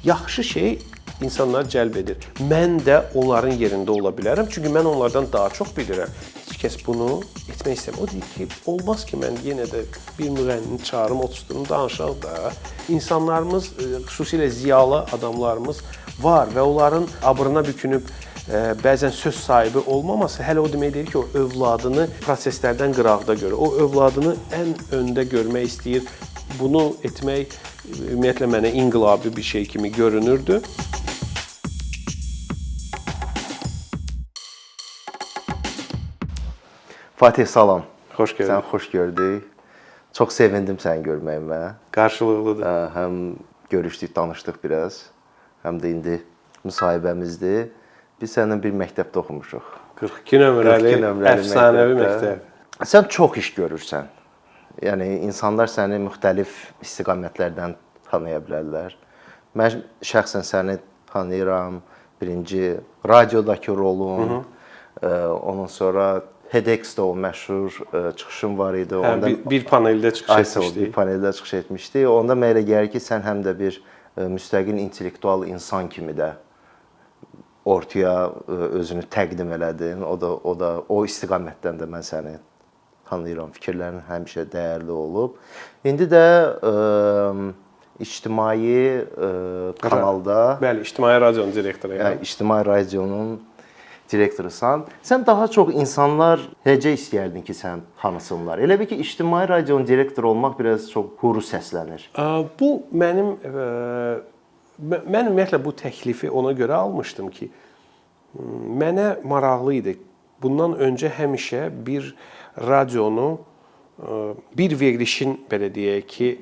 yaxşı şey insanları cəlb edir. Mən də onların yerində ola bilərəm, çünki mən onlardan daha çox bilirəm. Heç kəs bunu etmək istəmir. O deyir ki, olmaz ki, mən yenə də bir müğənnini çağırım, oturtdurum, danışaq da. İnsanlarımız, xüsusilə ziyalı adamlarımız var və onların abrına bükünüb bəzən söz sahibi olmaması hələ o demək deyil ki, o övladını proseslərdən qıraqda görür. O övladını ən öndə görmək istəyir. Bunu etmək ümumiyyətlə mənə inqilabi bir şey kimi görünürdü. Fatih, salam. Xoş gördük. Sən xoş gördük. Çox sevindim səni görməyimə. Qarşılıqlıdır. Həm görüşdük, danışdıq biraz. Həm də indi müsahibəmizdir. Biz səninlə bir məktəbdə oxumuşuq. 42 nömrəli əfsanəvi məktəb. Sən çox iş görürsən. Yəni insanlar səni müxtəlif istiqamətlərdən tanıya bilərlər. Mən şəxsən səni tanıyıram. Birinci radiodakı rolun, ondan sonra TEDx-də o məşhur çıxışın var idi. Onda bir paneldə çıxış etmişdik. Bir paneldə çıxış etmişdik. Onda mənə elə gəlir ki, sən həm də bir müstəqil intellektual insan kimi də ortaya özünü təqdim elədin. O istiqamətdən də mən səni tanıyıram. Fikirlərin həmişə dəyərli olub. İndi də ictimai kanalda, bəli, İctimai Radionun direktoruyam. Yəni İctimai Radionun direktorusan. Sən daha çox insanlar necə istəyərdin ki, sən tanısınlar? Elə bil ki, İctimai Radionun direktoru olmaq biraz çox huru səslənir. Bu mən ümumiyyətlə bu təklifi ona görə almışdım ki, mənə maraqlı idi. Bundan öncə həmişə bir radionu, bir verilişin belə deyək ki,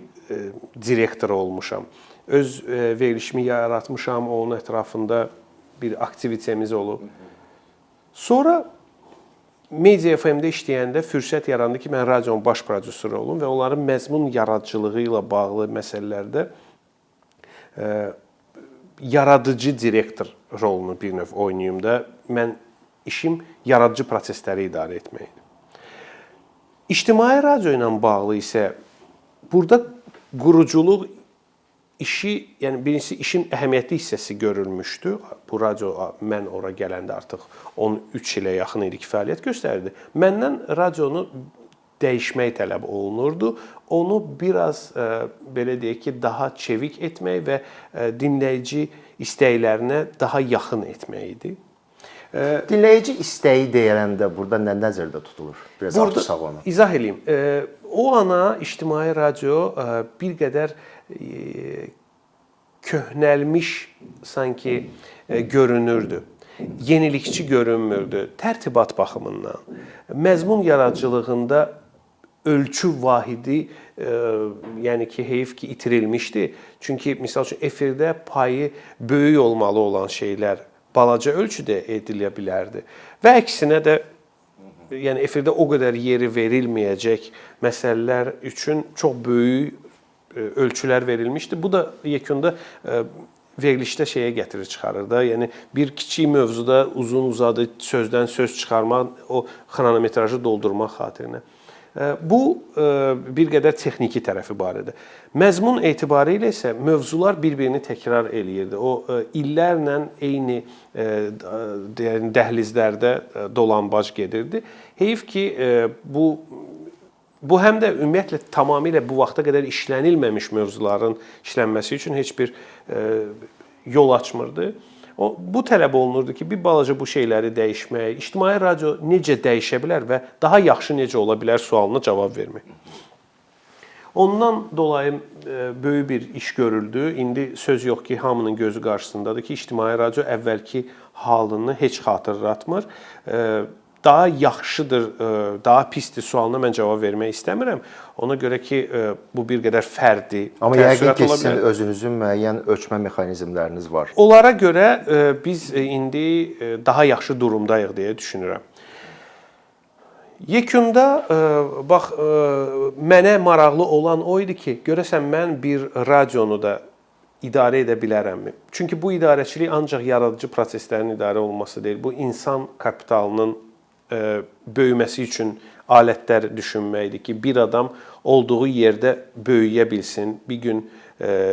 direktoru olmuşam. Öz verilişimi yaratmışam, onun ətrafında bir aktivitemiz olub. Sonra Media FM-də işləyəndə fürsət yarandı ki, mən radionun baş prodüseri olum və onların məzmun yaradıcılığı ilə bağlı məsələlərdə yaradıcı direktor rolunu bir növ oynayım da, mən işim yaradıcı prosesləri idarə etməkdir. İctimai radio ilə bağlı isə burada quruculuq işi, yəni birincisi işin əhəmiyyətli hissəsi görülmüşdü. Bu radio mən ora gələndə artıq 13 ilə yaxın idi ki, fəaliyyət göstərdi. Məndən radionu dəyişmək tələb olunurdu. Onu biraz belə deyək ki, daha çevik etmək və dinləyici istəklərinə daha yaxın etmək idi. Dinləyici istəyi deyiləndə burada nə nəzərdə tutulur? Biraz açsaq onu. İzah edeyim. O ana İctimai Radio bir qədər köhnəlmiş sanki görünürdü. Yenilikçi görünmürdü. Tərtibat baxımından, məzmun yaradıcılığında ölçü vahidi, yəni ki, heyf ki, itirilmişdi. Çünki misal üçün efirdə payı böyük olmalı olan şeylər balaca ölçüdə edilə bilərdi. Və əksinə də yəni efirdə o qədər yeri verilməyəcək məsələlər üçün çox böyük ölçülər verilmişdi. Bu da yekunda verilişdə şeyə gətirir, çıxarır da. Yəni bir kiçik mövzuda uzun-uzadı sözdən söz çıxarmaq, o xronometrajı doldurmaq xatirinə. Bu bir qədər texniki tərəfi barədə. Məzmun etibarilə isə mövzular bir-birini təkrar eləyirdi. O illərlə eyni dəhlizlərdə dolambac gedirdi. Heyf ki, bu həm də ümumiyyətlə tamamilə bu vaxta qədər işlənilməmiş mövzuların işlənməsi üçün heç bir yol açmırdı. Bu tələb olunurdu ki, bir balaca bu şeyləri dəyişmək, İctimai Radio necə dəyişə bilər və daha yaxşı necə ola bilər sualına cavab vermək. Ondan dolayı böyük bir iş görüldü. İndi söz yox ki, hamının gözü qarşısındadır ki, İctimai Radio əvvəlki halını heç xatırlatmır. Daha yaxşıdır, daha pisdir sualına mən cavab vermək istəmirəm. Ona görə ki, bu bir qədər fərdi təəssürat ola bilər. Amma yəqin ki, sizin özünüzün müəyyən ölçmə mexanizmləriniz var. Onlara görə biz indi daha yaxşı durumdayıq deyə düşünürəm. Yekunda bax, mənə maraqlı olan o idi ki, görəsən mən bir radionu da idarə edə bilərəmmi? Çünki bu idarəçilik ancaq yaradıcı proseslərin idarə olunması deyil, bu insan kapitalının böyüməsi üçün alətlər düşünməkdir ki, bir adam olduğu yerdə böyüyə bilsin, bir gün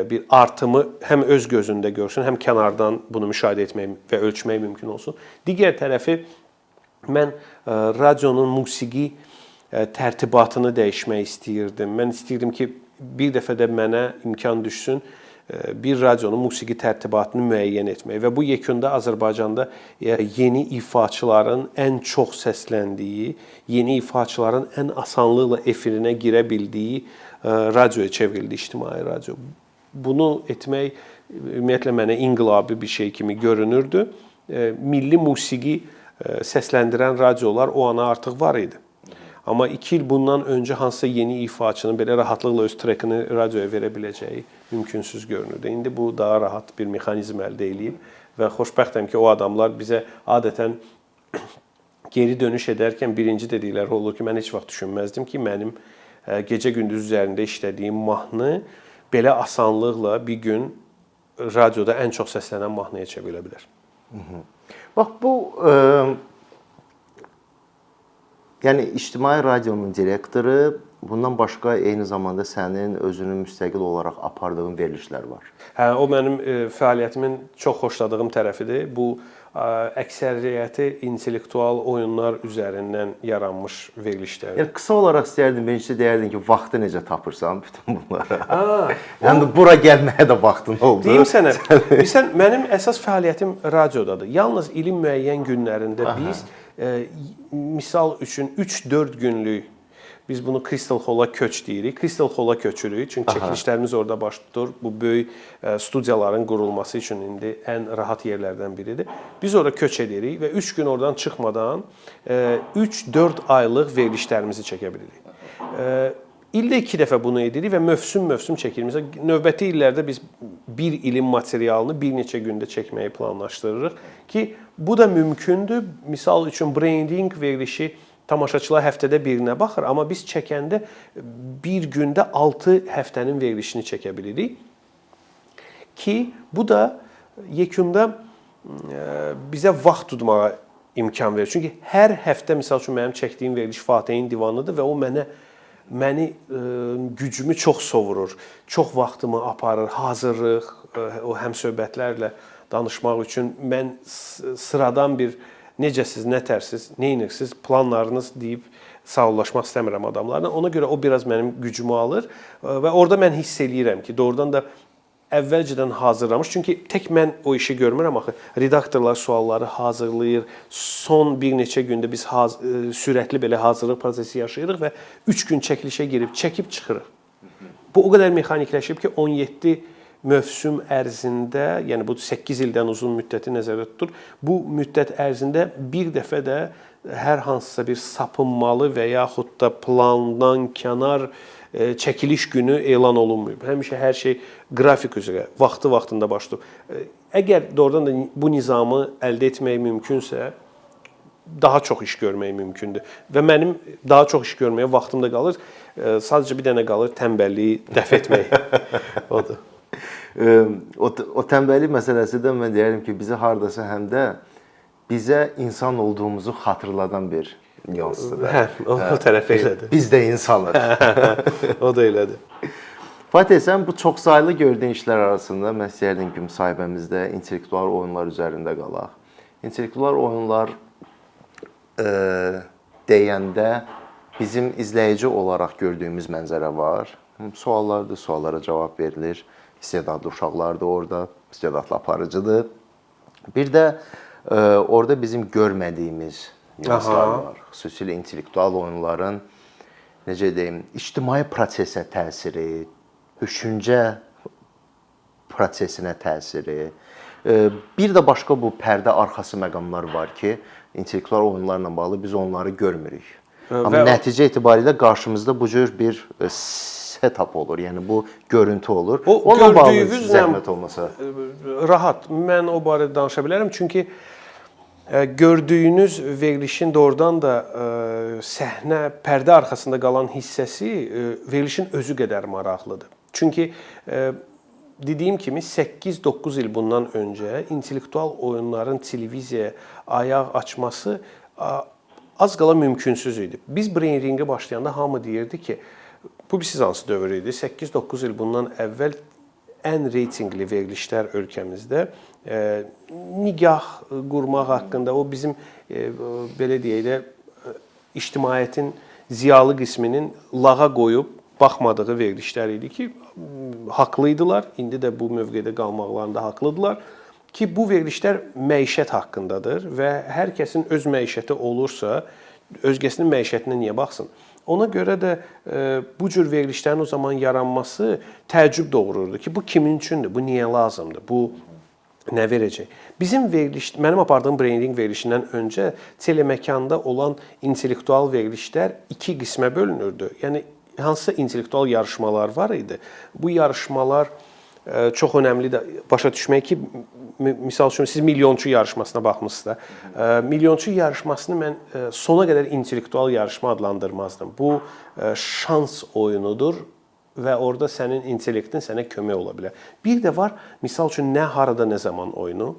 bir artımı həm öz gözündə görsün, həm kənardan bunu müşahidə etmək və ölçmək mümkün olsun. Digər tərəfi mən radionun musiqi tərtibatını dəyişmək istəyirdim. Mən istəyirdim ki, bir dəfə də mənə imkan düşsün bir radionun musiqi tərtibatını müəyyən etmək və bu yekunda Azərbaycanda yeni ifaçıların ən çox səsləndiyi, yeni ifaçıların ən asanlıqla efirinə girə bildiyi radioya çevrildi ictimai radio. Bunu etmək ümumiyyətlə mənə inqilabi bir şey kimi görünürdü. Milli musiqi səsləndirən radiolar o ana artıq var idi. Amma 2 il bundan öncə hansısa yeni ifaçının belə rahatlıqla öz trekini radioya verə biləcəyi mümkünsüz görünürdü. İndi bu daha rahat bir mexanizm əldə edib və xoşbəxtəm ki, o adamlar bizə adətən geri dönüş edərkən birinci dedikləri olur ki, mən heç vaxt düşünməzdim ki, mənim gecə-gündüz üzərində işlədiyim mahnı belə asanlıqla bir gün radioda ən çox səslənən mahnıya çevrilə bilər. Bax, bu yəni ictimai radionun direktoru, bundan başqa eyni zamanda sənin özünün müstəqil olaraq apardığın verilişlər var. Hə, o mənim fəaliyyətimin çox xoşladığım tərəfidir. Bu əksəriyyəti intellektual oyunlar üzərindən yaranmış verilişlərdir. Yəni qısa olaraq istərdim, birincisi deyərdin ki, vaxtı necə tapırsan bütün bunlara? Yəni bura gəlməyə də vaxtın oldu. Deyim sənə, bilirsən, mənim əsas fəaliyyətim radiodadır. Yalnız ilin müəyyən günlərində biz misal üçün 3-4 günlük biz bunu Crystal Hall-a köç deyirik. Crystal Hall-a köçürük. Çünki çəkilişlərimiz orada baş tutur. Bu böyük studiyaların qurulması üçün indi ən rahat yerlərdən biridir. Biz ora köç edirik və 3 gün oradan çıxmadan 3-4 aylıq verilişlərimizi çəkə bilirik. İldə 2 dəfə bunu edirik və mövsüm çəkirik. Növbəti illərdə biz bir ilin materialını bir neçə gündə çəkməyi planlaşdırırıq ki, bu da mümkündür. Misal üçün branding verilişi tamaşaçılar həftədə birinə baxır, amma biz çəkəndə bir gündə 6 həftənin verilişini çəkə bilirik ki, bu da yekunda bizə vaxt tutmağa imkan verir. Çünki hər həftə misal üçün mənim çəkdiyim veriliş Fatehin divanıdır və o məni gücümü çox sovurur. Çox vaxtımı aparır, hazırlıq, o həmsöhbətlərlə danışmaq üçün mən sıradan bir necəsiz, nətərsiz, neynirsiniz, planlarınız deyib sağollaşmaq istəmirəm adamlarla. Ona görə o biraz mənim gücümü alır və orada mən hiss eləyirəm ki, doğrudan da əvvəlcədən hazırlamış. Çünki tək mən o işi görmürəm axı. Redaktorlar sualları hazırlayır. Son bir neçə gündə biz sürətli belə hazırlıq prosesi yaşayırıq və 3 gün çəkilişə girib, çəkib çıxırıq. Bu o qədər mexanikləşib ki, 17 mövsüm ərzində, yəni bu 8 ildən uzun müddəti nəzərdə tutur. Bu müddət ərzində bir dəfə də hər hansısa bir sapınmalı və yaxud da plandan kənar çəkiliş günü elan olunmayıb. Həmişə hər şey qrafik üzrə, vaxtında başlayır. Əgər doğrudan da bu nizamı əldə etmək mümkünsə, daha çox iş görmək mümkündür. Və mənim daha çox iş görməyə vaxtım da qalır. Sadəcə bir dənə qalır tənbəlliyi dəf etmək. Odur. O tənbəllik məsələsi də mən deyərdim ki, bizi hardasa həm də bizə insan olduğumuzu xatırladan bir nüansdır. Hə, o tərəf elədir. Biz də insanıq. O da elədir. Fatih, sən bu çoxsaylı gördüyün işlər arasında mən istəyərdim ki, müsahibəmizdə intellektual oyunlar üzərində qalaq. İntellektual oyunlar deyəndə bizim izləyici olaraq gördüyümüz mənzərə var. Suallardır, suallara cavab verilir. İstedadlı uşaqlar da orada, istedadlı aparıcıdır. Bir də orada bizim görmədiyimiz nüanslar var. Xüsusilə intellektual oyunların, necə deyim, ictimai prosesə təsiri, düşüncə prosesinə təsiri. Bir də başqa bu pərdə arxası məqamlar var ki, intellektual oyunlarla bağlı biz onları görmürük. Amma nəticə etibarilə qarşımızda bu cür bir setup olur, yəni bu görüntü olur. Onunla bağlı zəhmət olmasa. Rahat, mən o barədə danışa bilərəm. Çünki gördüyünüz verilişin doğrudan da səhnə, pərdə arxasında qalan hissəsi verilişin özü qədər maraqlıdır. Çünki dediyim kimi 8-9 il bundan öncə intellektual oyunların televiziyaya ayaq açması az qala mümkünsüz idi. Biz brain ringi başlayanda hamı deyirdi ki, bu siz hansı dövr idi? 8-9 il bundan əvvəl ən reytinqli verilişlər ölkəmizdə nigah qurmaq haqqında, o bizim belə deyək də ictimaiyyətin ziyalı qisminin lağa qoyub baxmadığı verilişlər idi ki, haqlıydılar. İndi də bu mövqedə qalmaqlarında haqlıdılar ki, bu verilişlər məişət haqqındadır və hər kəsin öz məişəti olursa, özgəsinin məişətinə niyə baxsın? Ona görə də bu cür verilişlərin o zaman yaranması təəccüb doğururdu ki, bu kimin üçündür, bu niyə lazımdır, bu nə verəcək? Bizim veriliş, mənim apardığım branding verilişindən öncə teleməkanda olan intellektual verilişlər iki qismə bölünürdü. Yəni hansısa intellektual yarışmalar var idi. Bu yarışmalar çox önəmli də başa düşmək ki, misal üçün siz milyonçu yarışmasına baxmısınız da. Milyonçu yarışmasını mən sona qədər intellektual yarışma adlandırmazdım. Bu şans oyunudur və orada sənin intellektin sənə kömək ola bilər. Bir də var, misal üçün nə harada nə zaman oyunu.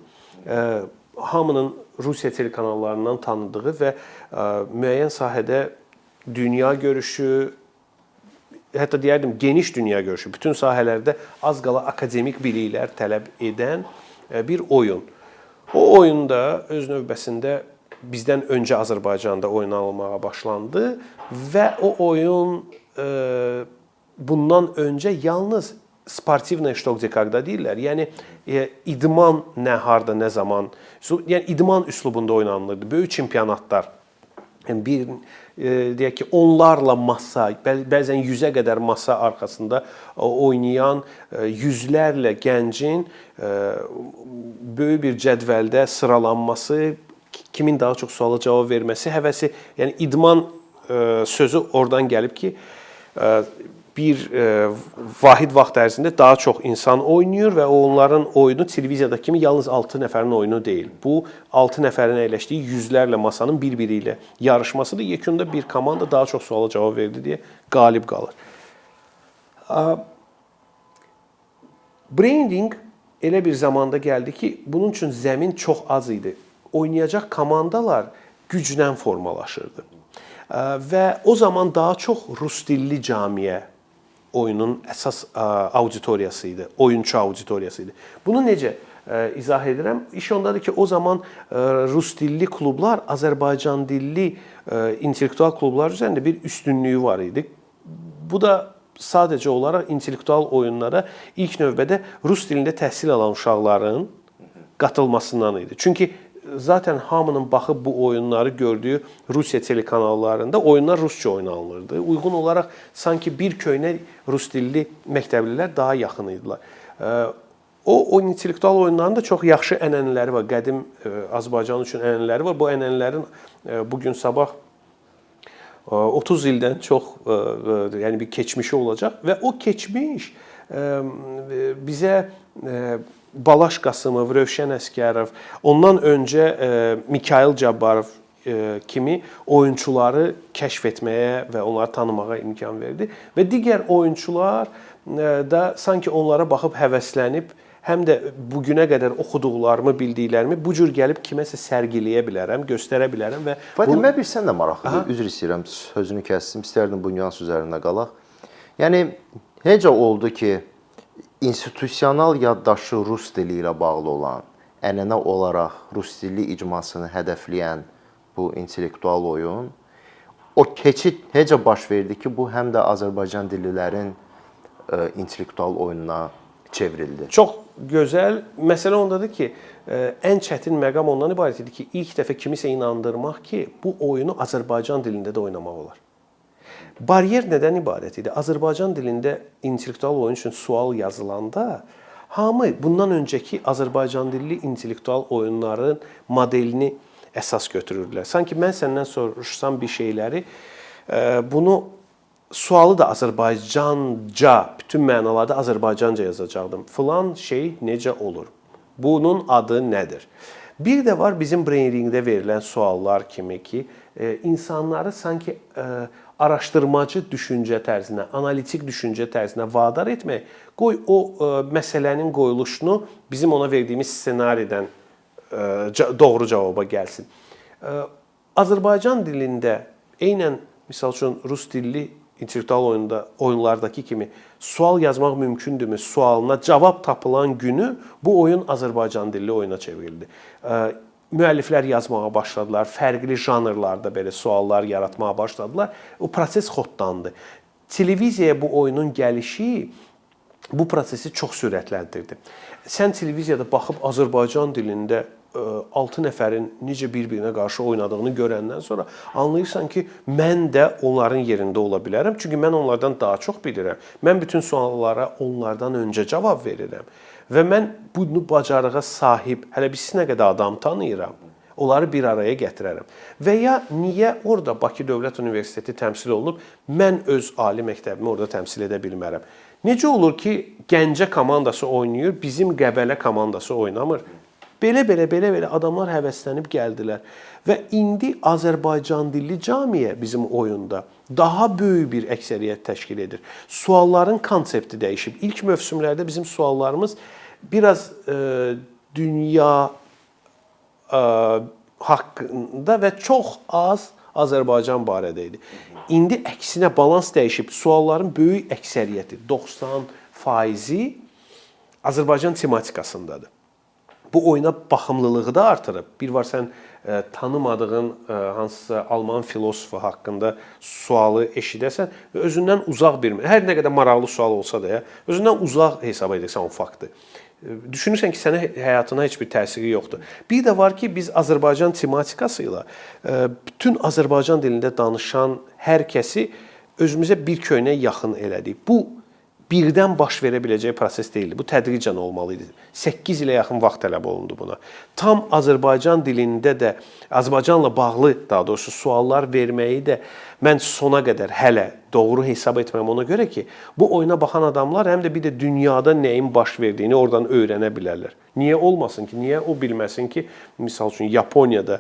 Hamının Rusiya telekanallarından tanıdığı və müəyyən sahədə dünya görüşü, hətta deyərdim geniş dünya görüşü, bütün sahələrdə az qala akademik biliklər tələb edən bir oyun. O oyunda öz növbəsində bizdən öncə Azərbaycanda oynanılmağa başlandı və o oyun bundan öncə yalnız sportivnaya что где когда deyirlər. Yəni idman nə harda nə zaman, yəni idman üslubunda oynanılırdı. Böyük çempionatlar. Yəni bir deyək ki, onlarla masa, bəzən 100-ə qədər masa arxasında oynayan yüzlərlə gəncin böyük bir cədvəldə sıralanması, kimin daha çox suala cavab verməsi həvəsi, yəni idman sözü oradan gəlib ki, bir vahid vaxt ərzində daha çox insan oynayır və onların oyunu televiziyada kimi yalnız 6 nəfərin oyunu deyil. Bu 6 nəfərin əyləşdiyi yüzlərlə masanın bir-biri ilə yarışmasıdır. Yekunda bir komanda daha çox suala cavab verdi deyə qalib qalır. Branding elə bir zamanda gəldi ki, bunun üçün zəmin çox az idi. Oynayacaq komandalar güclə formalaşırdı. Və o zaman daha çox rus dilli camiyə oyunun əsas auditoriyası idi, oyunçu auditoriyası idi. Bunu necə izah edirəm? İş ondadır ki, o zaman rus dilli klublar Azərbaycan dilli intellektual klublar üzərində bir üstünlüyü var idi. Bu da sadəcə olaraq intellektual oyunlara ilk növbədə rus dilində təhsil alan uşaqların qatılmasından idi. Çünki zaten hamının baxıb bu oyunları gördüyü Rusiya telekanallarında oyunlar rusca oynanılırdı. Uyğun olaraq sanki bir köynə rus dilli məktəblilər daha yaxın idilər. O intellektual oyunların da çox yaxşı ənənələri var. Qədim Azərbaycan üçün ənənələri var. Bu ənənələrin bugün sabah 30 ildən çox yəni bir keçmişi olacaq və o keçmiş bizə Balaş Qasımov, Rövşən Əsgərov, ondan öncə Mikayıl Cabbarov kimi oyunçuları kəşf etməyə və onları tanımağa imkan verdi. Və digər oyunçular da sanki onlara baxıb həvəslənib, həm də bugünə qədər oxuduqlarımı, bildiklərimi bu cür gəlib kiməsə sərgiləyə bilərəm, göstərə bilərəm və Fatim, mən bir sən də maraqlıdır. Üzr istəyirəm, sözünü kəsdim. İstərdim bu nüans üzərində qalaq. Yəni necə oldu ki, institusional yaddaşı rus dili ilə bağlı olan, ənənə olaraq rus dilli icmasını hədəfləyən bu intellektual oyun, o keçid necə baş verdi ki, bu həm də Azərbaycan dillilərin intellektual oyununa çevrildi? Çox gözəl. Məsələ ondadır ki, ən çətin məqam ondan ibarət idi ki, ilk dəfə kimisə inandırmaq ki, bu oyunu Azərbaycan dilində də oynamaq olar. Baryer nədən ibarət idi? Azərbaycan dilində intellektual oyun üçün sual yazılanda hamı bundan öncəki Azərbaycan dilli intellektual oyunların modelini əsas götürürdülər. Sanki mən səndən soruşsam bir şeyləri, bunu sualı da Azərbaycanca, bütün mənalarda Azərbaycanca yazacaqdım. Filan şey necə olur? Bunun adı nədir? Bir də var bizim brainringdə verilən suallar kimi ki, insanları sanki araşdırmacı düşüncə tərzinə, analitik düşüncə tərzinə vadar etmək, qoy o məsələnin qoyuluşunu bizim ona verdiyimiz ssenaridən doğru cavaba gəlsin. Azərbaycan dilində eynən misal üçün rus dilli intellektual oyunlardakı kimi sual yazmaq mümkündürmü sualına cavab tapılan günü bu oyun Azərbaycan dilli oyuna çevrildi. Müəlliflər yazmağa başladılar, fərqli janrlarda belə suallar yaratmağa başladılar. O proses xodlandı. Televiziyaya bu oyunun gəlişi bu prosesi çox sürətləndirdi. Sən televiziyada baxıb Azərbaycan dilində 6 nəfərin necə bir-birinə qarşı oynadığını görəndən sonra anlayırsan ki, mən də onların yerində ola bilərəm. Çünki mən onlardan daha çox bilirəm. Mən bütün suallara onlardan öncə cavab verirəm. Və mən bunu bacarığa sahib, hələ biz nə qədər adam tanıyıram, onları bir araya gətirərəm. Və ya niyə orada Bakı Dövlət Universiteti təmsil olunub, mən öz ali məktəbimi orada təmsil edə bilmərəm? Necə olur ki, Gəncə komandası oynayır, bizim Qəbələ komandası oynamır? Belə adamlar həvəslənib gəldilər. Və indi Azərbaycan dilli camiyə bizim oyunda daha böyük bir əksəriyyət təşkil edir. Sualların konsepti dəyişib. İlk mövsümlərdə bizim suallarımız biraz dünya haqqında və çox az Azərbaycan barədə idi. İndi əksinə balans dəyişib. Sualların böyük əksəriyyəti, 90% Azərbaycan tematikasındadır. Bu oyuna baxımlılığı da artırıb. Bir var sən tanımadığın hansısa Alman filosofu haqqında sualı eşidəsən və özündən uzaq bir, hər nə qədər maraqlı sual olsa da, özündən uzaq hesab edirsən o faktı. Düşünürsən ki, sənə həyatına heç bir təsiri yoxdur. Bir də var ki, biz Azərbaycan tematikası ilə bütün Azərbaycan dilində danışan hər kəsi özümüzə bir köynə yaxın elədik. Bu birdən baş verə biləcək proses deyildi. Bu tədricən olmalı idi. 8 ilə yaxın vaxt tələb olundu buna. Tam Azərbaycan dilində də Azərbaycanla bağlı, daha doğrusu suallar verməyi də mən sona qədər hələ doğru hesab etməm ona görə ki, bu oyuna baxan adamlar həm də bir də dünyada nəyin baş verdiyini oradan öyrənə bilərlər. Niyə olmasın ki? Niyə o bilməsin ki, misal üçün Yaponiyada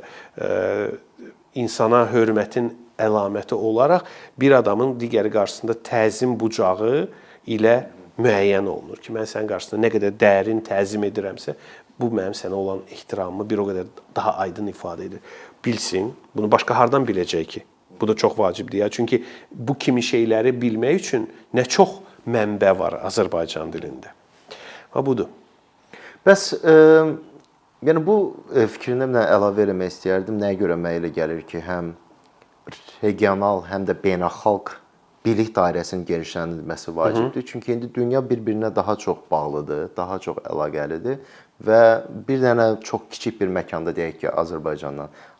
insana hörmətin əlaməti olaraq bir adamın digəri qarşısında təzim bucağı ilə müəyyən olunur ki, mən sənin qarşısında nə qədər dərin təzim edirəmsə, bu mənim sənə olan ehtiramımı bir o qədər daha aydın ifadə edir. Bilsin, bunu başqa hardan biləcək ki? Bu da çox vacibdir ya. Çünki bu kimi şeyləri bilmək üçün nə çox mənbə var Azərbaycan dilində. Ha, budur. Bəs, yəni bu fikrimdən əlavə eləmək istəyərdim. Nəyə görə mənə elə gəlir ki, həm regional, həm də beynəlxalq bilik dairəsinin genişləndirilməsi vacibdir. Çünki indi dünya bir-birinə daha çox bağlıdır, daha çox əlaqəlidir və bir dənə çox kiçik bir məkanda deyək ki,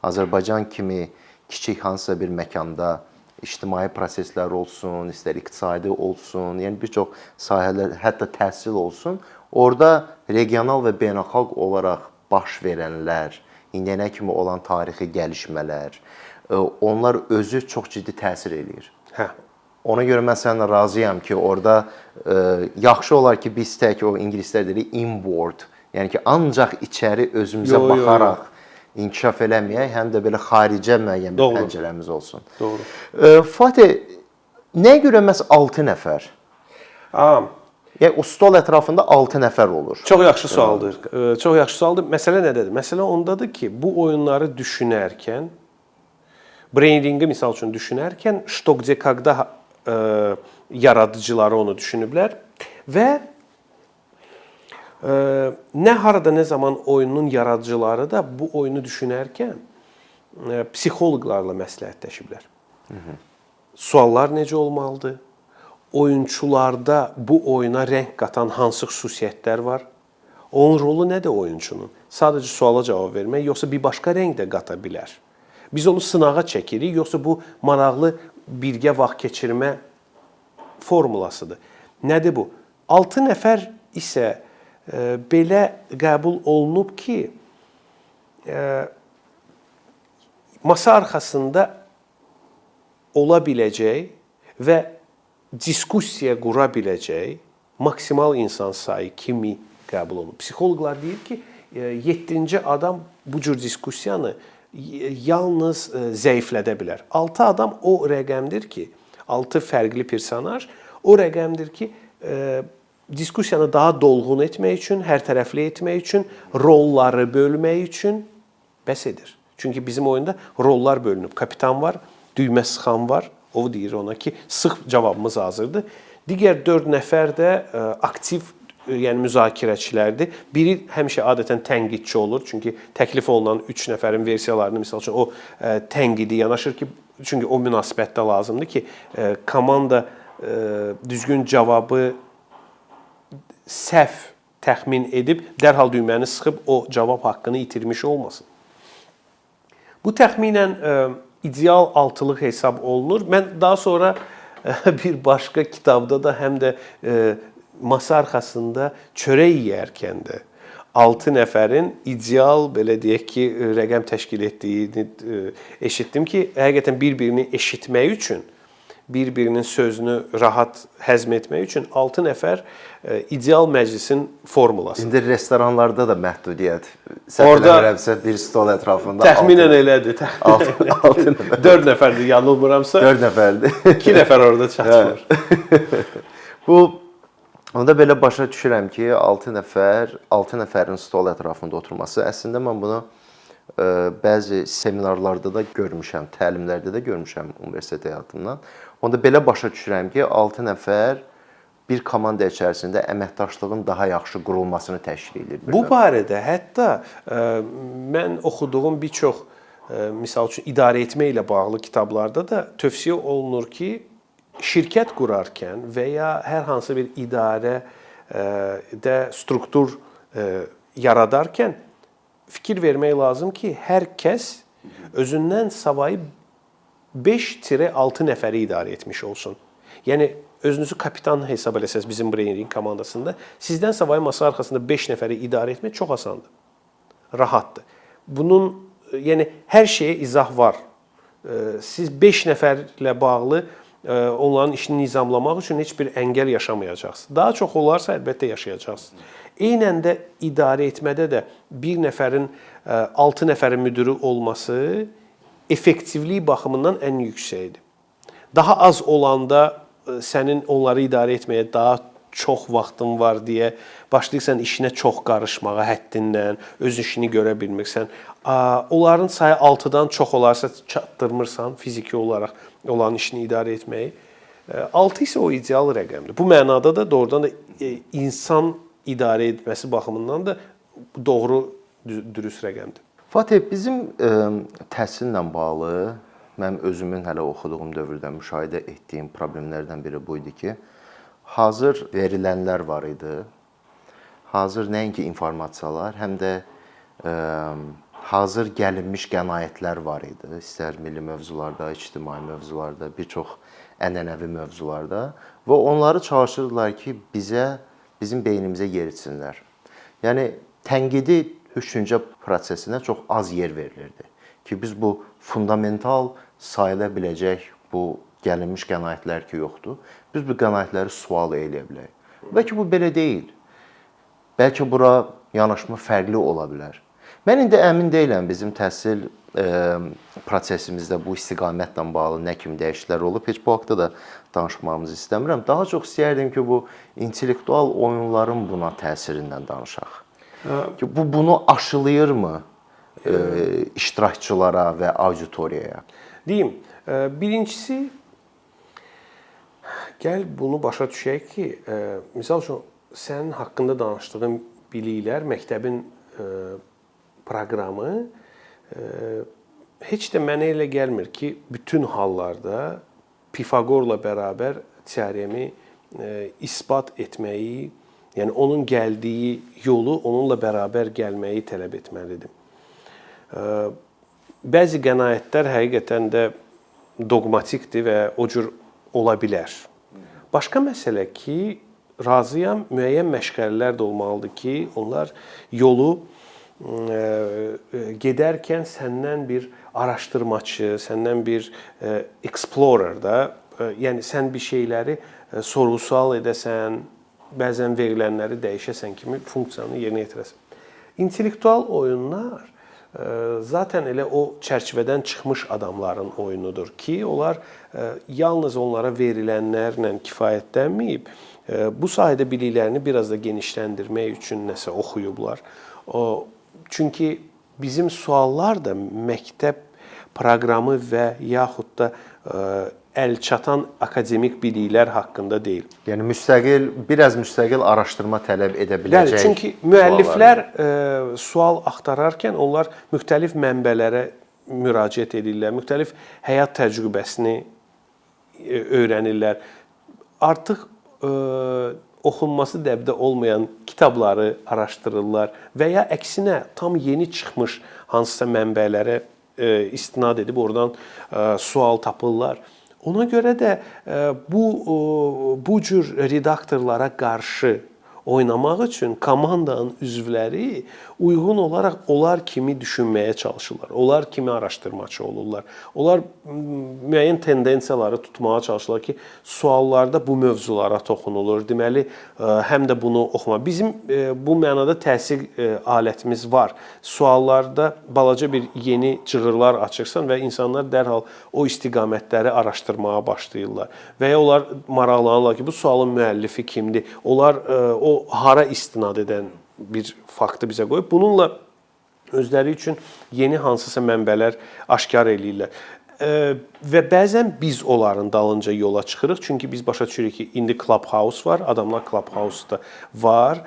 Azərbaycan kimi kiçik hansısa bir məkanda ictimai proseslər olsun, istər iqtisadi olsun, yəni bir çox sahələr, hətta təhsil olsun, orada regional və beynəlxalq olaraq baş verənlər, indiyənə kimi olan tarixi gəlişmələr, onlar özü çox ciddi təsir eləyir. Ona görə mən səninlə razıyam ki, orada yaxşı olar ki, biz tək o ingilislər deyir inward, yəni ki, ancaq içəri özümüzə baxaraq inkişaf eləməyək, həm də belə xaricə müəyyən bir pəncərəmiz olsun. Doğru. Fatih, nəyə görə məhz 6 nəfər? Yəni, o stol ətrafında 6 nəfər olur. Çox yaxşı sualdır. Çox yaxşı sualdır. Məsələ nədədir? Məsələ ondadır ki, bu oyunları düşünərkən, brandingi misal üçün düşünərkən, что где когда yaradıcıları onu düşünüblər və nə harada, nə zaman oyunun yaradıcıları da bu oyunu düşünərkən psixoloqlarla məsləhətləşiblər. Suallar necə olmalıdır? Oyunçularda bu oyuna rəng qatan hansı xüsusiyyətlər var? Onun rolu nədir oyunçunun? Sadəcə suala cavab vermək, yoxsa bir başqa rəng də qata bilər? Biz onu sınağa çəkirik, yoxsa bu maraqlı birgə vaxt keçirmə formulasıdır. Nədir bu? 6 nəfər isə belə qəbul olunub ki, masa arxasında ola biləcək və diskussiya qura biləcək maksimal insan sayı kimi qəbul olunub. Psixoloqlar deyir ki, 7-ci adam bu cür diskussiyanı yalnız zəiflədə bilər. 6 adam o rəqəmdir ki, 6 fərqli personaj o rəqəmdir ki, diskussiyanı daha dolğun etmək üçün, hər tərəfli etmək üçün, rolları bölmək üçün bəs edir. Çünki bizim oyunda rollar bölünüb. Kapitan var, düymə sıxan var. O deyir ona ki, sıx cavabımız hazırdır. Digər 4 nəfər də aktiv, yəni müzakirəçilərdir. Biri həmişə adətən tənqidçi olur. Çünki təklif olunan 3 nəfərin versiyalarını misal üçün o tənqidi yanaşır ki, çünki o münasibətdə lazımdır ki, komanda düzgün cavabı səhv təxmin edib dərhal düyməni sıxıb o cavab haqqını itirmiş olmasın. Bu təxminən ideal altılıq hesab olunur. Mən daha sonra bir başqa kitabda da həm də masa arxasında çörək yeyərkən də 6 nəfərin ideal, belə deyək ki, rəqəm təşkil etdiyini eşitdim ki, həqiqətən bir-birini eşitmək üçün, bir-birinin sözünü rahat həzm etmək üçün 6 nəfər ideal məclisin formulasıdır. İndi restoranlarda da məhdudiyyət. Səhv eləmirəmsə bir stol ətrafında təxminən elədir. 6 nəfər. 4 nəfərdir, yanılmıramsa. 4 nəfərdir. 2 nəfər orada çatmır. Bu onda belə başa düşürəm ki, 6 nəfərin stol ətrafında oturması, əslində mən bunu bəzi seminarlarda da görmüşəm, təlimlərdə də görmüşəm universitet həyatımdan. Onda belə başa düşürəm ki, 6 nəfər bir komanda içərisində əməkdaşlığın daha yaxşı qurulmasını təşkil edir. Bu barədə hətta mən oxuduğum bir çox misal üçün idarə etmə ilə bağlı kitablarda da tövsiyə olunur ki, şirkət qurarkən və ya hər hansı bir idarədə struktur yaradarkən fikir vermək lazım ki, hər kəs özündən savayı 5-6 nəfəri idarə etmiş olsun. Yəni özünüzü kapitan hesab eləsəz bizim Brainring komandasında, sizdən savayı masa arxasında 5 nəfəri idarə etmək çox asandır. Rahatdır. Bunun yəni hər şeyə izah var. Siz 5 nəfərlə bağlı onların işini nizamlamaq üçün heç bir əngəl yaşamayacaqsınız. Daha çox olarsa əlbəttə yaşayacaqsınız. Eynən də idarə etmədə də bir nəfərin 6 nəfərin müdiri olması effektivlik baxımından ən yüksəkdir. Daha az olanda sənin onları idarə etməyə daha çox vaxtın var deyə başlayırsan işinə çox qarışmağa həddindən, öz işini görə bilmirsən. Onların sayı 6-dan çox olarsa çatdırmırsan fiziki olaraq olan işini idarə etməyi. 6 isə o ideal rəqəmdir. Bu mənada da doğrudan da insan idarə etməsi baxımından da doğru, dürüst rəqəmdir. Fatih, bizim təhsillə bağlı mənim özümün hələ oxuduğum dövrdə müşahidə etdiyim problemlərdən biri bu idi ki, hazır verilənlər var idi. Hazır nəinki informasiyalar, həm də hazır gəlinmiş qənaətlər var idi. İstər milli mövzularda, ictimai mövzularda, bir çox ənənəvi mövzularda və onları çalışırdılar ki, bizim beynimizə yeritsinlər. Yəni tənqidi düşüncə prosesinə çox az yer verilirdi ki, biz bu fundamental sayıla biləcək bu gəlinmiş qənaətlər ki, yoxdur. Biz bu qənaətləri sual eləyə bilərik. Bəlkə bu belə deyil. Bəlkə bura yanaşma fərqli ola bilər. Mən indi əmin deyiləm bizim təhsil prosesimizdə bu istiqamətlə bağlı nə kimi dəyişikliklər olub. Heç bu haqda da danışmağımızı istəmirəm. Daha çox istəyərdim ki, bu intellektual oyunların buna təsirindən danışaq. Bu bunu aşılayırmı iştirakçılara və auditoriyaya? Deyim, birincisi, gəl bunu başa düşək ki, misal üçün, sənin haqqında danışdığın biliklər, məktəbin proqramı heç də mənə elə gəlmir ki, bütün hallarda Pifaqorla bərabər teoremi isbat etməyi, yəni onun gəldiyi yolu onunla bərabər gəlməyi tələb etməlidir. Bəzi qənaətlər həqiqətən də doqmatikdir və o cür ola bilər. Başqa məsələ ki, razıyam, müəyyən məşğələlər də olmalıdır ki, onlar yolu gedərkən səndən bir araşdırmaçı, səndən bir explorer da, yəni sən bir şeyləri sorğu-sual edəsən, bəzən verilənləri dəyişəsən kimi funksiyanı yerinə yetirəsən. İntellektual oyunlar zaten elə o çərçivədən çıxmış adamların oyunudur ki, onlar yalnız onlara verilənlərlə kifayətlənməyib, bu sahədə biliklərini biraz da genişləndirmək üçün nəsə oxuyublar. Çünki bizim suallar da məktəb proqramı və yaxud da əl çatan akademik biliklər haqqında deyil. Yəni biraz müstəqil araşdırma tələb edə biləcək. Bəli, çünki müəlliflər sual axtararkən onlar müxtəlif mənbələrə müraciət edirlər, müxtəlif həyat təcrübəsini öyrənirlər. Artıq oxunması dəbdə olmayan kitabları araşdırırlar və ya əksinə tam yeni çıxmış hansısa mənbələrə istinad edib oradan sual tapırlar. Ona görə də bu cür redaktorlara qarşı oynamaq üçün komandanın üzvləri uyğun olaraq onlar kimi düşünməyə çalışırlar. Onlar kimi araşdırmaçı olurlar. Onlar müəyyən tendensiyaları tutmağa çalışırlar ki, suallarda bu mövzulara toxunulur. Deməli, həm də bunu oxuma. Bizim bu mənada təsir alətimiz var. Suallarda balaca bir yeni cığırlar açırsan və insanlar dərhal o istiqamətləri araşdırmağa başlayırlar. Və ya onlar maraqlanırlar ki, bu sualın müəllifi kimdir? Onlar o hara istinad edən bir faktı bizə qoyub. Bununla özləri üçün yeni hansısa mənbələr aşkar eləyirlər. Və bəzən biz onların dalınca yola çıxırıq. Çünki biz başa düşürük ki, indi Clubhouse var. Adamlar Clubhouse-da var.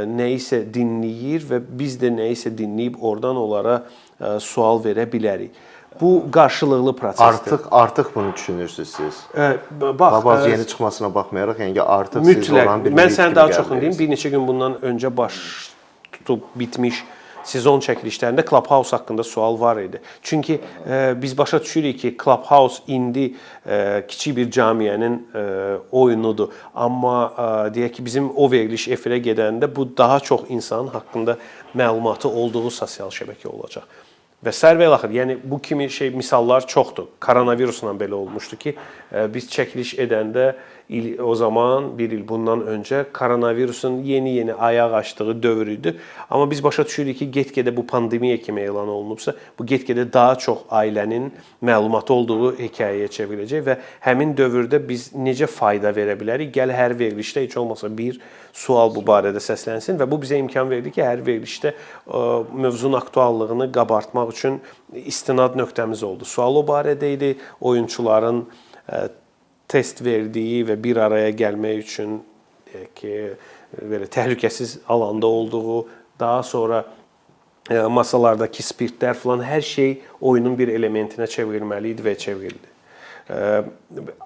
Nəyisə dinləyir və biz də nəyisə dinləyib oradan onlara sual verə bilərik. Bu qarşılıqlı prosesdir. Artıq bunu düşünürsünüz siz. Bax, yeni çıxmasına baxmayaraq, yəni artıq siz olan bir Mən sənə daha çoxunu deyim. Bir neçə gün bundan öncə baş tutub bitmiş sezon çəkilişlərində Clubhouse haqqında sual var idi. Çünki biz başa düşürük ki, Clubhouse indi kiçik bir cəmiyyənin oyunudur. Amma deyək ki, bizim o veriliş efirə gedəndə bu daha çox insanın haqqında məlumatı olduğu sosial şəbəkə olacaq. Və sair və ilaxır. Yəni bu kimi misallar çoxdur. Koronavirusla belə olmuşdu ki, biz çəkiliş edəndə o zaman bir il bundan öncə koronavirusun yeni ayaq açdığı dövr idi. Amma biz başa düşürük ki, get-gedə bu pandemiya kimi elan olunubsa, bu get-gedə daha çox ailənin məlumatı olduğu hekayəyə çevriləcək və həmin dövrdə biz necə fayda verə bilərik? Gəl hər verilişdə heç olmasa bir sual bu barədə səslənsin və bu bizə imkan verdi ki, hər verilişdə mövzunun aktuallığını qabartmaq üçün istinad nöqtəmiz oldu. Sual o barədə idi, oyunçuların test verdiyi və bir araya gəlmək üçün belə təhlükəsiz alanda olduğu, daha sonra masalardakı spirtlər falan hər şey oyunun bir elementinə çevrilməli idi və çevrildi.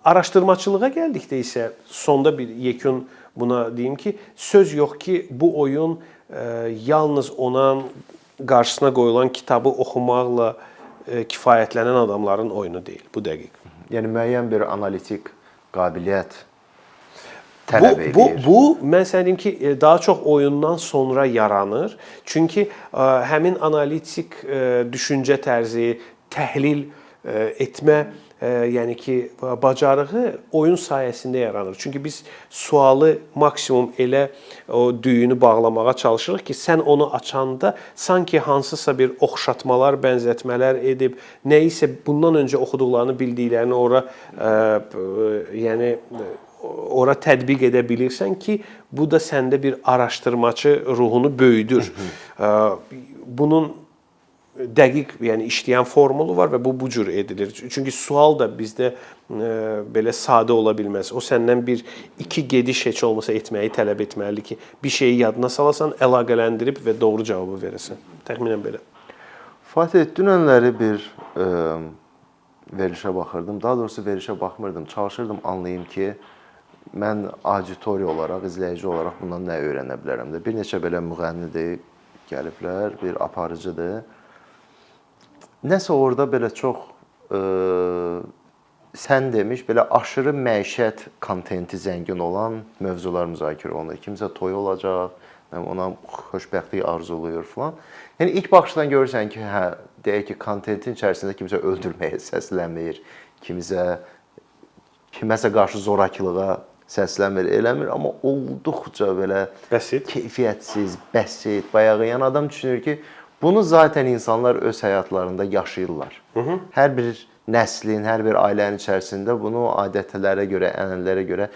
Araşdırmaçılığa gəldikdə isə sonda bir yekun buna deyim ki, söz yox ki, bu oyun yalnız onun qarşısına qoyulan kitabı oxumaqla kifayətlənən adamların oyunu deyil, bu dəqiq. Yəni müəyyən bir analitik qabiliyyət tələb edir. Bu mən sənə deyim ki, daha çox oyundan sonra yaranır. Çünki həmin analitik düşüncə tərzi, təhlil etmə, yəni ki, bacarığı oyun sayəsində yaranır. Çünki biz sualı maksimum elə o düyünü bağlamağa çalışırıq ki, sən onu açanda sanki hansısa bir oxşatmalar, bənzətmələr edib, nəyisə bundan öncə oxuduqlarını, bildiklərini ora tətbiq edə bilirsən ki, bu da səndə bir araşdırmaçı ruhunu böyüdür. Bunun dəqiq, yəni işləyən formulu var və bu cür edilir. Çünki sual da bizdə belə sadə ola bilməz. O səndən iki gediş heç olmasa etməyi tələb etməlidir ki, bir şeyi yadına salasan, əlaqələndirib və doğru cavabı verəsən. Təxminən belə. Fatih, dünənləri bir verilişə baxırdım. Daha doğrusu verilişə baxmırdım. Çalışırdım anlayım ki, mən auditoriya olaraq, izləyici olaraq bundan nə öyrənə bilərəm də. Bir neçə belə müğənnidir, gəliblər, bir aparıcıdır. Nəsə orada belə çox sən demiş, belə aşırı məişət kontenti zəngin olan mövzular müzakirə olunur. Kimsə toy olacaq, ona xoşbəxtlik arzuluyur falan. Yəni ilk baxışdan görürsən ki, deyək ki, kontentin içərisində kimsə öldürməyə səslənmir, kiməsə qarşı zorakılığa səslənmir, eləmir, amma olduqca belə keyfiyyətsiz, bəsit, bayağı. Yəni adam düşünür ki, bunu zaten insanlar öz həyatlarında yaşayırlar. Hər bir nəslin, hər bir ailənin içərisində bunu adətlərə görə, ənənələrə görə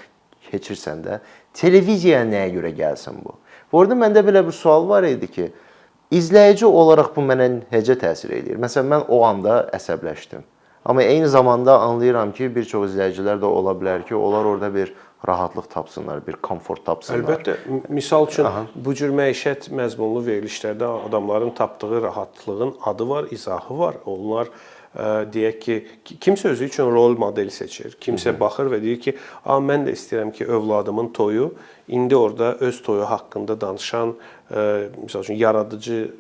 keçirsən də, televiziyaya nəyə görə gəlsin bu? Bu arada məndə belə bir sual var idi ki, İzləyici olaraq bu mənə necə təsir edir? Məsələn, mən o anda əsəbləşdim. Amma eyni zamanda anlayıram ki, bir çox izləyicilər də ola bilər ki, onlar orada bir rahatlıq tapsınlar, bir komfort tapsınlar. Əlbəttə, misal üçün bu cür məişət məzmunlu verilişlərdə adamların tapdığı rahatlığın adı var, izahı var. Onlar deyək ki, kimsə özü üçün rol model seçir. Kimsə baxır və deyir ki, mən də istəyirəm ki, övladımın toyu indi orada öz toyu haqqında danışan, misal üçün yaradıcı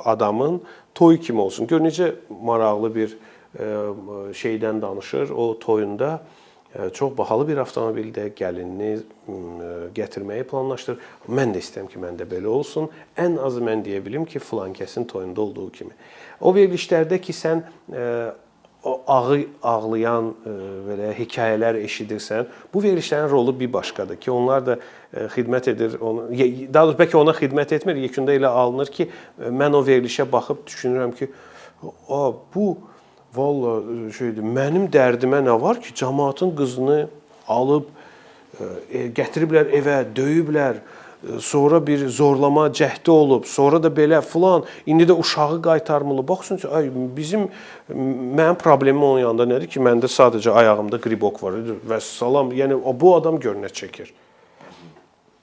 adamın toyu kimi olsun. Gör necə maraqlı bir şeydən danışır. O toyunda çox bahalı bir avtomobildə gəlinini gətirməyi planlaşdırır. Mən də istəyirəm ki, məndə belə olsun. Ən azı mən deyə bilim ki, filan kəsin toyunda olduğu kimi. O verilişlərdə ki, sən ağlayan belə hekayələr eşidirsən, bu verilişlərin rolu bir başqadır ki, onlar da xidmət edir, daha doğrusu bəlkə ona xidmət etmir, yekunda elə alınır ki, mən o verilişə baxıb düşünürəm ki, bu valla mənim dərdimə nə var ki, cəmaatın qızını alıb gətiriblər evə, döyüblər, sonra bir zorlama cəhdi olub, sonra da belə filan, indi də uşağı qaytarmalı. Baxsın ki, mənim problemim onun yanında nədir ki, məndə sadəcə ayağımda qribok var və salam, yəni bu adam gör nə çəkir.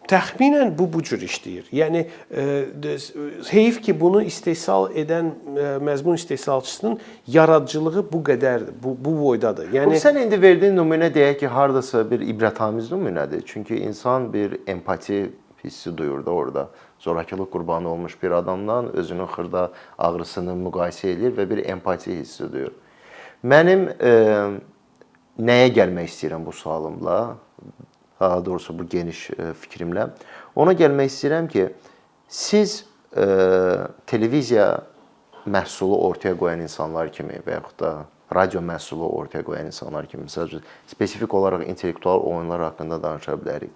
Təxminən bu cür işləyir. Yəni heyf ki, bunu istehsal edən məzmun istehsalçısının yaradıcılığı bu qədərdir, bu boydadır. Yəni sən indi verdiyin nümunə deyək ki, hardasa bir ibrətamiz nümunədir. Çünki insan bir empati hissi duyur da orada. Zorakılıq qurbanı olmuş bir adamdan özünün xırda ağrısını müqayisə edir və bir empati hissi duyur. Mənim nəyə gəlmək istəyirəm bu sualımla? Daha doğrusu bu geniş fikrimlə. Ona gəlmək istəyirəm ki, siz televiziya məhsulu ortaya qoyan insanlar kimi və yaxud da radio məhsulu ortaya qoyan insanlar kimi, məsələn, spesifik olaraq intellektual oyunlar haqqında danışa bilərik.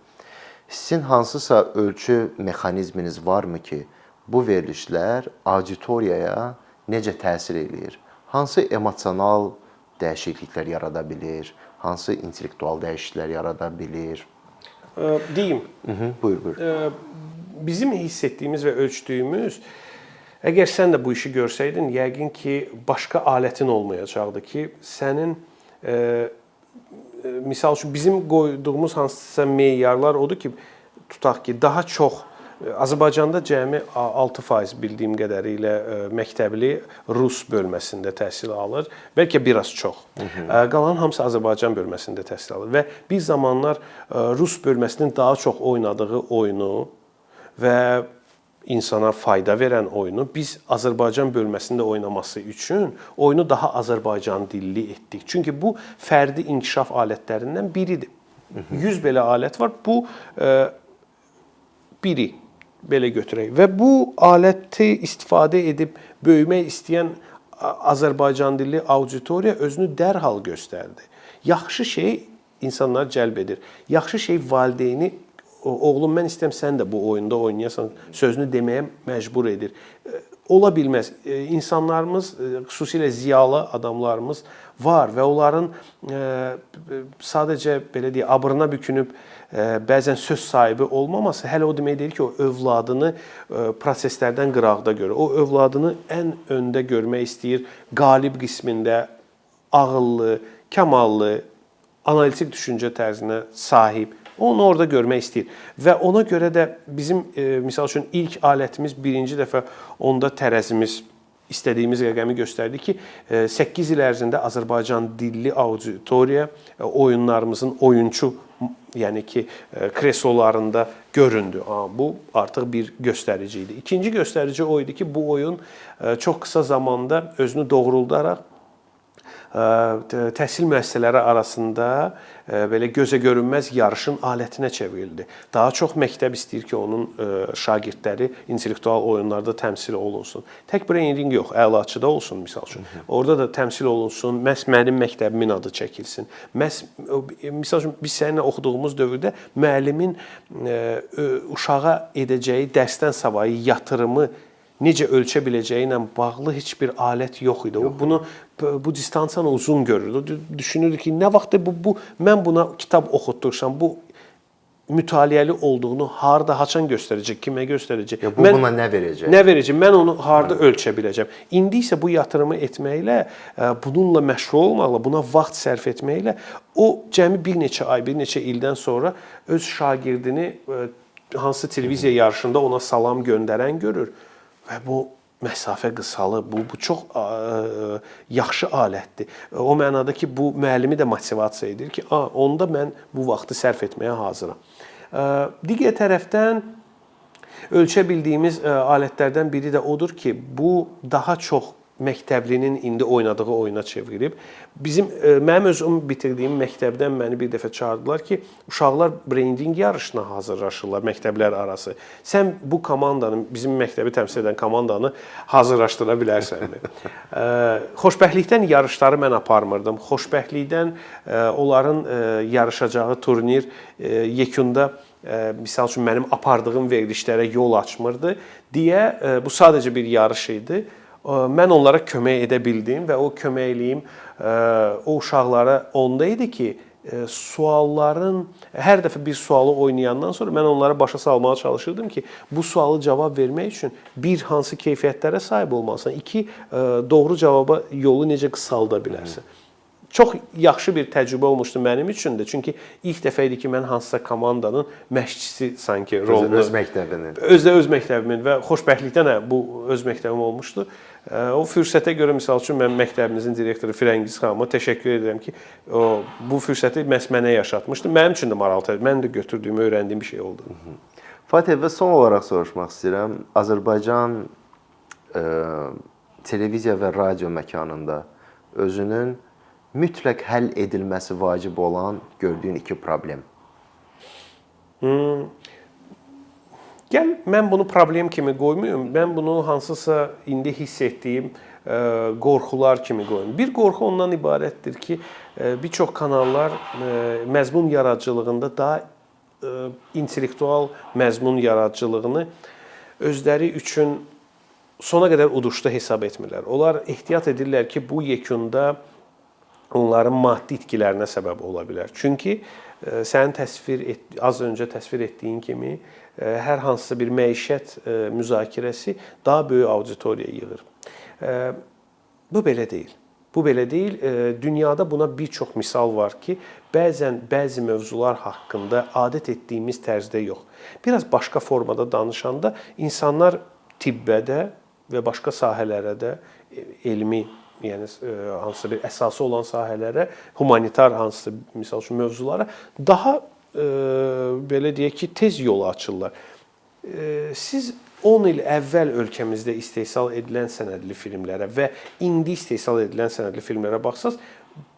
Sizin hansısa ölçü mexanizminiz varmı ki, bu verilişlər auditoriyaya necə təsir eləyir? Hansı emosional dəyişikliklər yarada bilir? Hansı intellektual dəyişikliklər yarada bilir? Deyim. Buyur, buyur. Bizim hiss etdiyimiz və ölçdüyümüz, əgər sən də bu işi görsəydin, yəqin ki, başqa alətin olmayacaqdı ki, sənin misal üçün bizim qoyduğumuz hansısa meyarlar odur ki, tutaq ki, daha çox Azərbaycanda cəmi 6% bildiyim qədərilə məktəbli Rus bölməsində təhsil alır. Bəlkə biraz çox. Qalan hamısı Azərbaycan bölməsində təhsil alır. Və bir zamanlar Rus bölməsinin daha çox oynadığı oyunu və insana fayda verən oyunu biz Azərbaycan bölməsində oynaması üçün oyunu daha Azərbaycan dilli etdik. Çünki bu fərdi inkişaf alətlərindən biridir. 100 belə alət var. Bu biri. Belə götürək. Və bu aləti istifadə edib böyümək istəyən Azərbaycan dilli auditoriya özünü dərhal göstərdi. Yaxşı şey insanları cəlb edir. Yaxşı şey valideyni, oğlum mən istəyirəm sən də bu oyunda oynayasan, sözünü deməyə məcbur edir. Ola bilməz. İnsanlarımız, xüsusilə ziyalı adamlarımız var və onların sadəcə belə deyək, abrına bükünüb bəzən söz sahibi olmaması hələ o demək deyil ki, o övladını proseslərdən qıraqda görür. O övladını ən öndə görmək istəyir, qalib qismində ağıllı, kamallı, analitik düşüncə tərzinə sahib. Onu orada görmək istəyir. Və ona görə də bizim, misal üçün, ilk alətimiz birinci dəfə onda tərəzimiz istədiyimiz rəqəmi göstərdi ki, 8 il ərzində Azərbaycan dilli auditoriya oyunlarımızın oyunçu, yəni ki, kreslolarında göründü. Bu artıq bir göstərici idi. İkinci göstərici o idi ki, bu oyun çox qısa zamanda özünü doğruldaraq təhsil müəssisələri arasında belə gözə görünməz yarışın alətinə çevrildi. Daha çox məktəb istəyir ki, onun şagirdləri intellektual oyunlarda təmsil olunsun. Tək Brain Ring yox, Əlaçıda olsun misal üçün. Orada da təmsil olunsun, məhz mənim məktəbimin adı çəkilsin. Misal üçün, biz səninlə oxuduğumuz dövrdə müəllimin uşağa edəcəyi dərsdən savayı yatırımı necə ölçə biləcəyi ilə bağlı heç bir alət yox idi. O bunu bu distansiyanı uzun görürdü. Düşünürdü ki, nə vaxt mən buna kitab oxutdursam, bu mütaliəli olduğunu harda, haçan göstərəcək, kimə göstərəcək? Ya bu buna nə verəcək? Nə verəcək? Mən onu harda ölçə biləcəm? İndi isə bu yatırımı etməklə, bununla məşğul olmaqla, buna vaxt sərf etməklə o cəmi bir neçə ay, bir neçə ildən sonra öz şagirdini hansı televiziya yarışında ona salam göndərən görür və bu məsafə qısalır. Bu çox yaxşı alətdir. O mənada ki, bu müəllimi də motivasiya edir ki, onda mən bu vaxtı sərf etməyə hazıram. Digər tərəfdən ölçə bildiyimiz alətlərdən biri də odur ki, bu daha çox məktəblinin indi oynadığı oyuna çevrilib. Mənim özüm bitirdiyim məktəbdən məni bir dəfə çağırdılar ki, uşaqlar brendinq yarışına hazırlaşırlar məktəblər arası. Sən bu komandanı, bizim məktəbi təmsil edən komandanı hazırlaşdıra bilərsənmi? Xoşbəxtlikdən yarışları mən aparmırdım. Xoşbəxtlikdən onların yarışacağı turnir yekunda misal üçün mənim apardığım verilişlərə yol açmırdı deyə bu sadəcə bir yarış idi. Mən onlara kömək edə bildim və o köməkliyim o uşaqlara onda idi ki, sualların hər dəfə bir sualı oynayandan sonra mən onlara başa salmağa çalışırdım ki, bu sualı cavab vermək üçün bir hansı keyfiyyətlərə sahib olmalısan, iki doğru cavaba yolu necə qısalda bilərsən. Çox yaxşı bir təcrübə olmuşdu mənim üçün də. Çünki ilk dəfə idi ki, mən hansısa komandanın məşqçisi sanki rolunu öz məktəbinin. Öz məktəbimin və xoşbəxtlikdən bu öz məktəbim olmuşdu. O fürsətə görə misal üçün mən məktəbimizin direktoru Firəngiz xanıma təşəkkür edirəm ki, bu fürsəti məhz mənə yaşatmışdı. Mənim üçün də maraqlı, mən də götürdüyüm, öyrəndiyim bir şey oldu. Fatih, və son olaraq soruşmaq istəyirəm. Azərbaycan televiziya və radio məkanında özünün mütləq həll edilməsi vacib olan gördüyün iki problem. Gəl, mən bunu problem kimi qoymayım. Mən bunu hansısa indi hiss etdiyim qorxular kimi qoyum. Bir qorxu ondan ibarətdir ki, bir çox kanallar məzmun yaradıcılığında daha intellektual məzmun yaradıcılığını özləri üçün sona qədər uduşda hesab etmirlər. Onlar ehtiyat edirlər ki, bu yekunda onların maddi itkilərinə səbəb ola bilər. Çünki sənin az öncə təsvir etdiyin kimi hər hansısa bir məişət müzakirəsi daha böyük auditoriya yığır. Bu belə deyil. Bu belə deyil. Dünyada buna bir çox misal var ki, bəzən bəzi mövzular haqqında adət etdiyimiz tərzdə yox. Biraz başqa formada danışanda insanlar tibbə də və başqa sahələrə də elmi, yəni hansısa bir əsası olan sahələrə, humanitar hansısa misal üçün mövzulara daha belə deyək ki, tez yol açırlar. Siz 10 il əvvəl ölkəmizdə istehsal edilən sənədli filmlərə və indi istehsal edilən sənədli filmlərə baxsaz,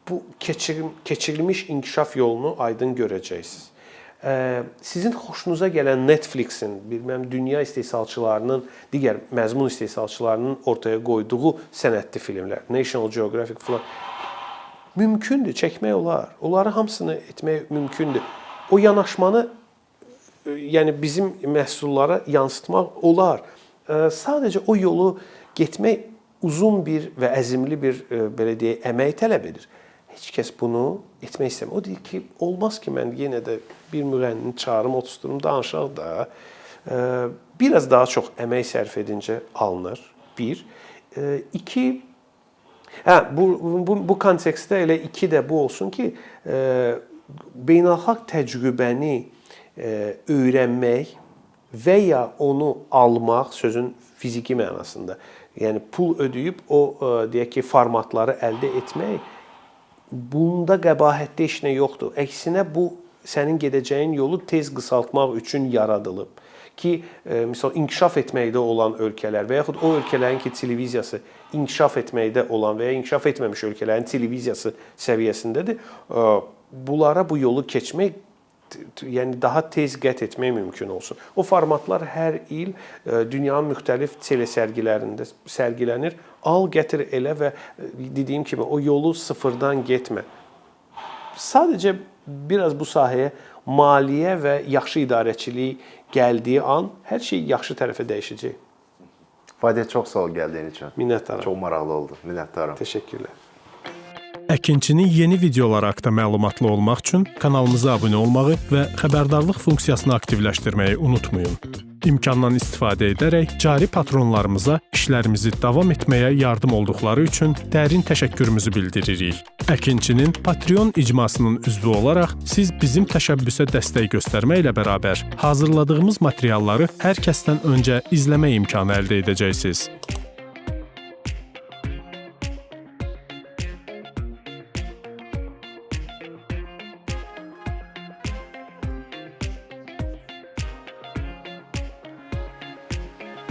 bu keçirilmiş inkişaf yolunu aydın görəcəksiniz. Sizin xoşunuza gələn Netflixin, bilməm, dünya istehsalçılarının, digər məzmun istehsalçılarının ortaya qoyduğu sənədli filmlər, National Geographic falan, mümkündür, çəkmək olar. Onları hamısını etmək mümkündür. O yanaşmanı, yəni bizim məhsullara yansıtmaq olar. Sadəcə o yolu getmək uzun bir və əzimli bir, belə deyək, əmək tələb edir. Heç kəs bunu etmək istəmir. O deyir ki, olmaz ki, mən yenə də bir müğənnini çağırım, otusturum, danışaq da. Biraz daha çox əmək sərf edincə alınır. Bir. İki, bu kontekstdə elə iki də bu olsun ki, beynəlxalq təcrübəni öyrənmək və ya onu almaq, sözün fiziki mənasında, yəni pul ödəyib o, deyək ki, formatları əldə etmək, bunda qəbahətli heç nə yoxdur. Əksinə, bu sənin gedəcəyin yolu tez qısaltmaq üçün yaradılıb. Ki, misal, inkişaf etməkdə olan ölkələr və yaxud o ölkələrin ki, televiziyası inkişaf etməkdə olan və ya inkişaf etməmiş ölkələrin televiziyası səviyyəsindədir, bunlara bu yolu keçmək, yəni daha tez qət etmək mümkün olsun. O formatlar hər il dünyanın müxtəlif telesərgilərində sərgilənir. Al, gətir elə və dediyim kimi o yolu sıfırdan getmə. Sadəcə biraz bu sahəyə maliyyə və yaxşı idarəçilik gəldiyi an hər şey yaxşı tərəfə dəyişəcək. Fatih, çox sağ ol gəldiyin üçün. Minnətdaram. Çox maraqlı oldu. Minnətdaram. Təşəkkürlər. Əkinçinin yeni videoları haqqında məlumatlı olmaq üçün kanalımıza abunə olmağı və xəbərdarlıq funksiyasını aktivləşdirməyi unutmayın. İmkandan istifadə edərək cari patronlarımıza işlərimizi davam etməyə yardım olduqları üçün dərin təşəkkürümüzü bildiririk. Əkinçinin Patreon icmasının üzvü olaraq siz bizim təşəbbüsə dəstək göstərməklə bərabər hazırladığımız materialları hər kəsdən öncə izləmə imkanı əldə edəcəksiniz.